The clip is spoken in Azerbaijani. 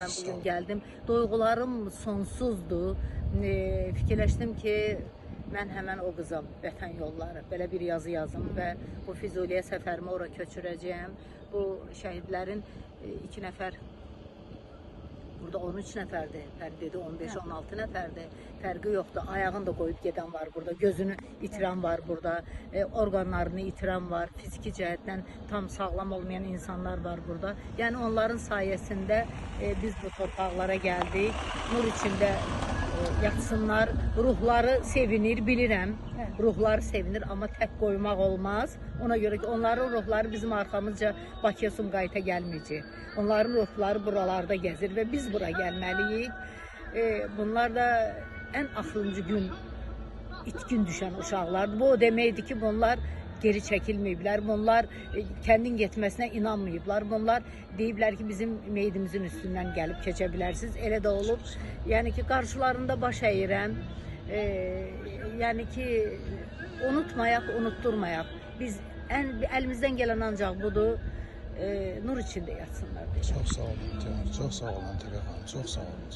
Ben bugün geldim. Duygularım sonsuzdu. Fikirləşdim ki, mən həmən o qızam, Vətən Yolları. Belə bir yazı yazım və bu Füzuliyə səfərimi ora köçürəcəyəm. Bu şəhidlərin 2 nəfər, burada 13 nəfərdir, Fərdi dedi 15-16 nəfərdir. Fərqi yoxdur. Ayağını da qoyub gedən var burada, gözünü itirən var burada, orqanlarını itirən var, fiziki cəhətdən tam sağlam olmayan insanlar var burada. Yəni onların sayəsində biz bu torpaqlara gəldik. Nur içində yatsınlar, ruhları sevinir, bilirəm. Ruhları sevinir, amma tək qoymaq olmaz. Ona görə ki, onların ruhları bizim arxamızca Bakıya, Sumqayıta gəlməyəcək. Onların ruhları buralarda gəzir və biz bura gəlməliyik. Bunlar da ən axırıncı gün itkin düşən uşaqlardır. Bu o deməkdir ki, bunlar geri çəkilməyiblər. Bunlar kəndin getməsinə inanmayıblar. Bunlar deyiblər ki, bizim meydimizin üstündən gəlib keçə bilərsiniz. Elə də olub. Yəni ki, qarşılarında baş əyirəm. Yəni ki, unutmayaq, unutturmayaq. Biz əlimizdən gələn ancaq budur. Nur içində yatsınlar. Çox sağ olun, çok sağ olun Təqə xanım, çox sağ olun.